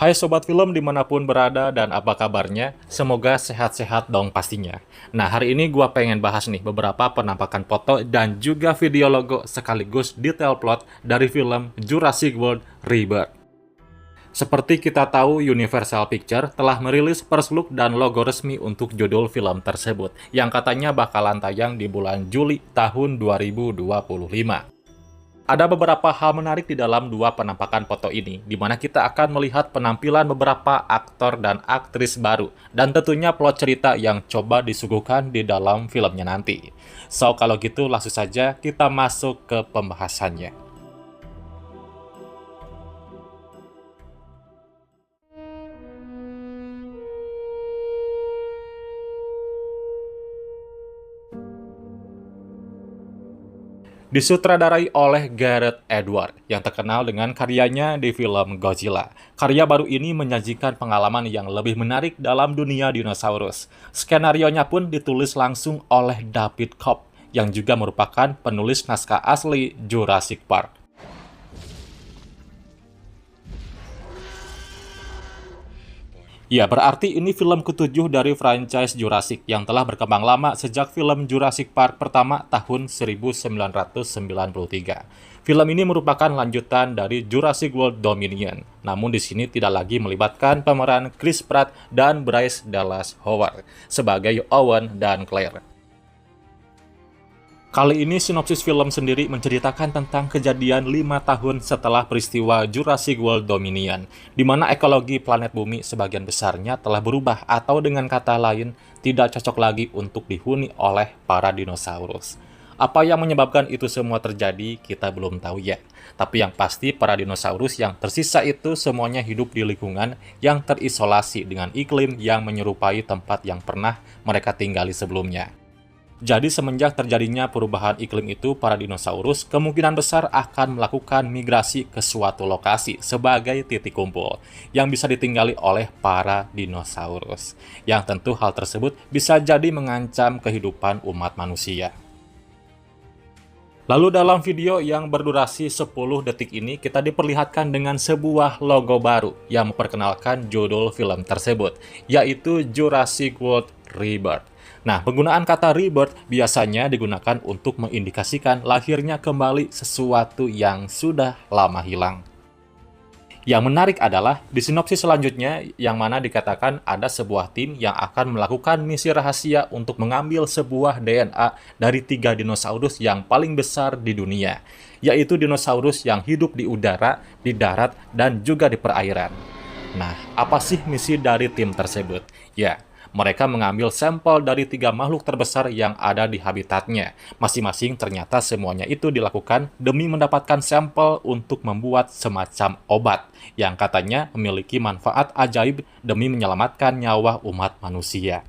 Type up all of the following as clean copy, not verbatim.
Hai Sobat Film dimanapun berada dan apa kabarnya? Semoga sehat-sehat dong pastinya. Nah hari ini gua pengen bahas nih beberapa penampakan foto dan juga video logo sekaligus detail plot dari film Jurassic World Rebirth. Seperti kita tahu, Universal Pictures telah merilis first look dan logo resmi untuk judul film tersebut, yang katanya bakalan tayang di bulan Juli tahun 2025. Ada beberapa hal menarik di dalam dua penampakan foto ini, di mana kita akan melihat penampilan beberapa aktor dan aktris baru, dan tentunya plot cerita yang coba disuguhkan di dalam filmnya nanti. So, kalau gitu langsung saja kita masuk ke pembahasannya. Disutradarai oleh Gareth Edwards, yang terkenal dengan karyanya di film Godzilla. Karya baru ini menyajikan pengalaman yang lebih menarik dalam dunia dinosaurus. Skenarionya pun ditulis langsung oleh David Koepp, yang juga merupakan penulis naskah asli Jurassic Park. Ya, berarti ini film ketujuh dari franchise Jurassic yang telah berkembang lama sejak film Jurassic Park pertama tahun 1993. Film ini merupakan lanjutan dari Jurassic World Dominion, namun di sini tidak lagi melibatkan pemeran Chris Pratt dan Bryce Dallas Howard sebagai Owen dan Claire. Kali ini sinopsis film sendiri menceritakan tentang kejadian 5 tahun setelah peristiwa Jurassic World Dominion, di mana ekologi planet bumi sebagian besarnya telah berubah atau dengan kata lain, tidak cocok lagi untuk dihuni oleh para dinosaurus. Apa yang menyebabkan itu semua terjadi, kita belum tahu ya. Tapi yang pasti, para dinosaurus yang tersisa itu semuanya hidup di lingkungan yang terisolasi dengan iklim yang menyerupai tempat yang pernah mereka tinggali sebelumnya. Jadi semenjak terjadinya perubahan iklim itu, para dinosaurus kemungkinan besar akan melakukan migrasi ke suatu lokasi sebagai titik kumpul yang bisa ditinggali oleh para dinosaurus. Yang tentu hal tersebut bisa jadi mengancam kehidupan umat manusia. Lalu dalam video yang berdurasi 10 detik ini, kita diperlihatkan dengan sebuah logo baru yang memperkenalkan judul film tersebut, yaitu Jurassic World Rebirth. Nah, penggunaan kata rebirth biasanya digunakan untuk mengindikasikan lahirnya kembali sesuatu yang sudah lama hilang. Yang menarik adalah di sinopsis selanjutnya yang mana dikatakan ada sebuah tim yang akan melakukan misi rahasia untuk mengambil sebuah DNA dari 3 dinosaurus yang paling besar di dunia, yaitu dinosaurus yang hidup di udara, di darat, dan juga di perairan. Nah, apa sih misi dari tim tersebut? Ya, mereka mengambil sampel dari 3 makhluk terbesar yang ada di habitatnya. Masing-masing ternyata semuanya itu dilakukan demi mendapatkan sampel untuk membuat semacam obat yang katanya memiliki manfaat ajaib demi menyelamatkan nyawa umat manusia.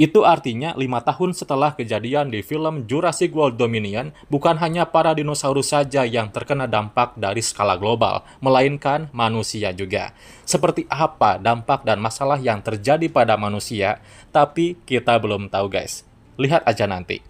Itu artinya 5 tahun setelah kejadian di film Jurassic World Dominion, bukan hanya para dinosaurus saja yang terkena dampak dari skala global, melainkan manusia juga. Seperti apa dampak dan masalah yang terjadi pada manusia, tapi kita belum tahu guys. Lihat aja nanti.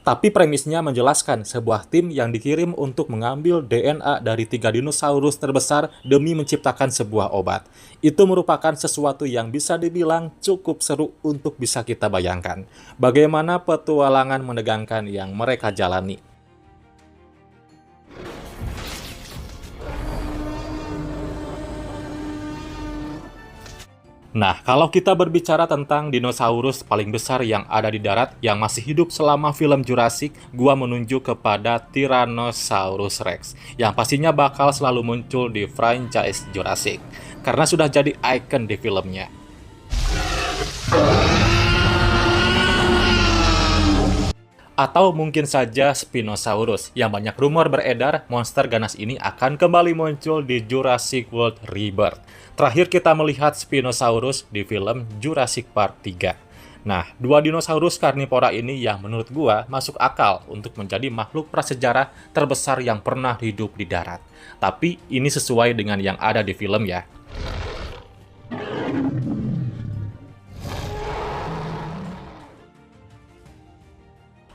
Tapi premisnya menjelaskan sebuah tim yang dikirim untuk mengambil DNA dari 3 dinosaurus terbesar demi menciptakan sebuah obat. Itu merupakan sesuatu yang bisa dibilang cukup seru untuk bisa kita bayangkan. Bagaimana petualangan menegangkan yang mereka jalani. Nah, kalau kita berbicara tentang dinosaurus paling besar yang ada di darat yang masih hidup selama film Jurassic, gua menunjuk kepada Tyrannosaurus Rex, yang pastinya bakal selalu muncul di franchise Jurassic, karena sudah jadi ikon di filmnya. Atau mungkin saja Spinosaurus, yang banyak rumor beredar monster ganas ini akan kembali muncul di Jurassic World Rebirth. Terakhir kita melihat Spinosaurus di film Jurassic Park 3. Nah, 2 dinosaurus karnivora ini yang menurut gua masuk akal untuk menjadi makhluk prasejarah terbesar yang pernah hidup di darat. Tapi ini sesuai dengan yang ada di film ya.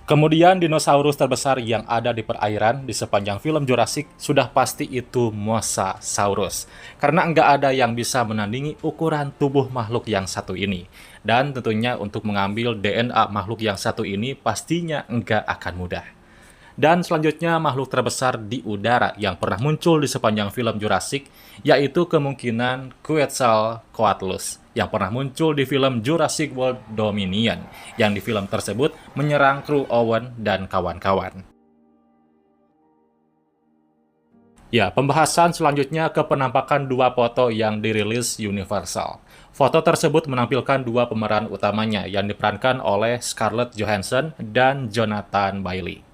Kemudian dinosaurus terbesar yang ada di perairan di sepanjang film Jurassic sudah pasti itu Mosasaurus. Karena nggak ada yang bisa menandingi ukuran tubuh makhluk yang satu ini. Dan tentunya untuk mengambil DNA makhluk yang satu ini pastinya nggak akan mudah. Dan selanjutnya makhluk terbesar di udara yang pernah muncul di sepanjang film Jurassic, yaitu kemungkinan Quetzalcoatlus, yang pernah muncul di film Jurassic World Dominion, yang di film tersebut menyerang kru Owen dan kawan-kawan. Ya, pembahasan selanjutnya ke penampakan dua foto yang dirilis Universal. Foto tersebut menampilkan dua pemeran utamanya yang diperankan oleh Scarlett Johansson dan Jonathan Bailey.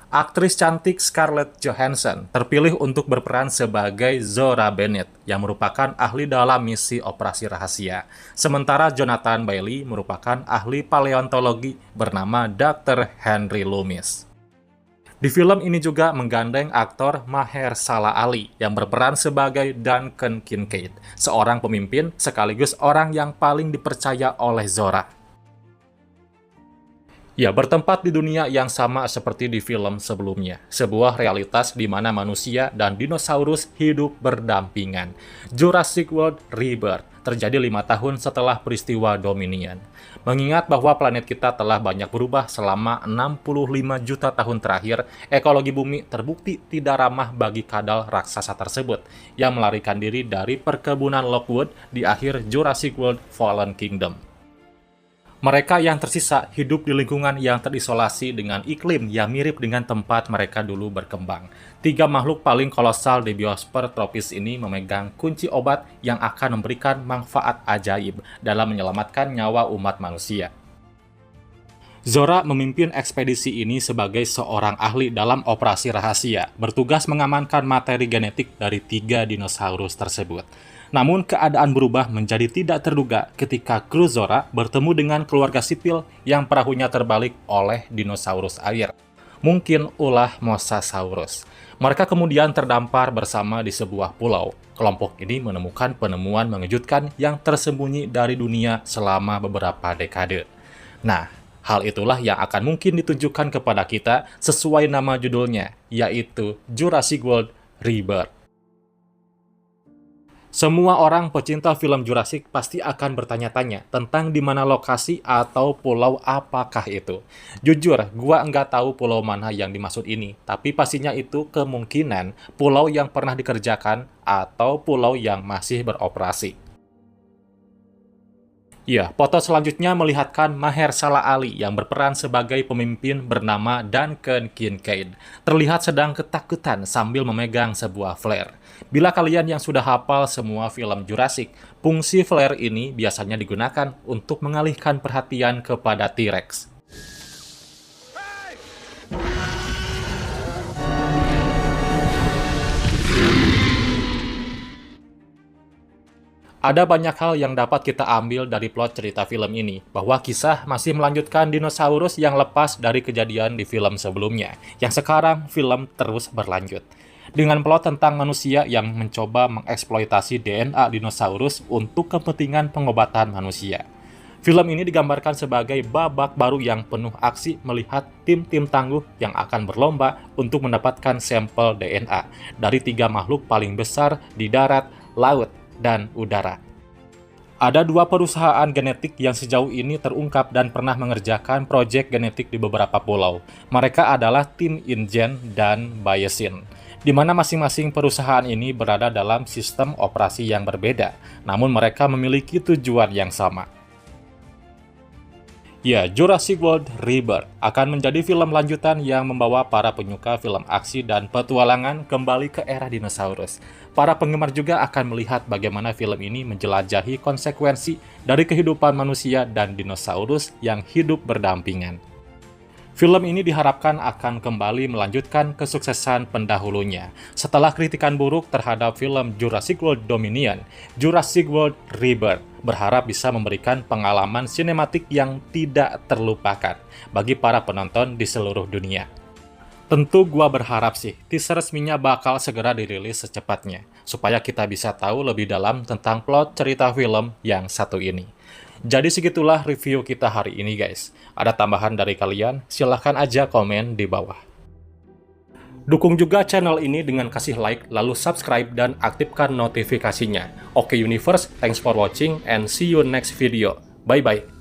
Aktris cantik Scarlett Johansson terpilih untuk berperan sebagai Zora Bennett yang merupakan ahli dalam misi operasi rahasia. Sementara Jonathan Bailey merupakan ahli paleontologi bernama Dr. Henry Loomis. Di film ini juga menggandeng aktor Mahershala Ali yang berperan sebagai Duncan Kincaid, seorang pemimpin sekaligus orang yang paling dipercaya oleh Zora. Ya, bertempat di dunia yang sama seperti di film sebelumnya. Sebuah realitas di mana manusia dan dinosaurus hidup berdampingan. Jurassic World Rebirth terjadi 5 tahun setelah peristiwa Dominion. Mengingat bahwa planet kita telah banyak berubah selama 65 juta tahun terakhir, ekologi bumi terbukti tidak ramah bagi kadal raksasa tersebut yang melarikan diri dari perkebunan Lockwood di akhir Jurassic World Fallen Kingdom. Mereka yang tersisa hidup di lingkungan yang terisolasi dengan iklim yang mirip dengan tempat mereka dulu berkembang. 3 makhluk paling kolosal di biosfer tropis ini memegang kunci obat yang akan memberikan manfaat ajaib dalam menyelamatkan nyawa umat manusia. Zora memimpin ekspedisi ini sebagai seorang ahli dalam operasi rahasia, bertugas mengamankan materi genetik dari 3 dinosaurus tersebut. Namun keadaan berubah menjadi tidak terduga ketika kru Zora bertemu dengan keluarga sipil yang perahunya terbalik oleh dinosaurus air. Mungkin ulah Mosasaurus. Mereka kemudian terdampar bersama di sebuah pulau. Kelompok ini menemukan penemuan mengejutkan yang tersembunyi dari dunia selama beberapa dekade. Nah, hal itulah yang akan mungkin ditunjukkan kepada kita sesuai nama judulnya, yaitu Jurassic World Rebirth. Semua orang pecinta film Jurassic pasti akan bertanya-tanya tentang di mana lokasi atau pulau apakah itu. Jujur, gua nggak tahu pulau mana yang dimaksud ini, tapi pastinya itu kemungkinan pulau yang pernah dikerjakan atau pulau yang masih beroperasi. Ya, foto selanjutnya melihatkan Mahershala Ali yang berperan sebagai pemimpin bernama Duncan Kincaid. Terlihat sedang ketakutan sambil memegang sebuah flare. Bila kalian yang sudah hafal semua film Jurassic, fungsi flare ini biasanya digunakan untuk mengalihkan perhatian kepada T-Rex. Ada banyak hal yang dapat kita ambil dari plot cerita film ini, bahwa kisah masih melanjutkan dinosaurus yang lepas dari kejadian di film sebelumnya, yang sekarang film terus berlanjut. Dengan plot tentang manusia yang mencoba mengeksploitasi DNA dinosaurus untuk kepentingan pengobatan manusia. Film ini digambarkan sebagai babak baru yang penuh aksi melihat tim-tim tangguh yang akan berlomba untuk mendapatkan sampel DNA dari 3 makhluk paling besar di darat, laut, dan udara. Ada 2 perusahaan genetik yang sejauh ini terungkap dan pernah mengerjakan proyek genetik di beberapa pulau. Mereka adalah tim InGen dan Bayesian, di mana masing-masing perusahaan ini berada dalam sistem operasi yang berbeda, namun mereka memiliki tujuan yang sama. Ya, Jurassic World Rebirth akan menjadi film lanjutan yang membawa para penyuka film aksi dan petualangan kembali ke era dinosaurus. Para penggemar juga akan melihat bagaimana film ini menjelajahi konsekuensi dari kehidupan manusia dan dinosaurus yang hidup berdampingan. Film ini diharapkan akan kembali melanjutkan kesuksesan pendahulunya. Setelah kritikan buruk terhadap film Jurassic World Dominion, Jurassic World Rebirth berharap bisa memberikan pengalaman sinematik yang tidak terlupakan bagi para penonton di seluruh dunia. Tentu gua berharap sih, teaser resminya bakal segera dirilis secepatnya, supaya kita bisa tahu lebih dalam tentang plot cerita film yang satu ini. Jadi segitulah review kita hari ini guys. Ada tambahan dari kalian? Silahkan aja komen di bawah. Dukung juga channel ini dengan kasih like, lalu subscribe dan aktifkan notifikasinya. Oke Universe, thanks for watching and see you next video. Bye-bye.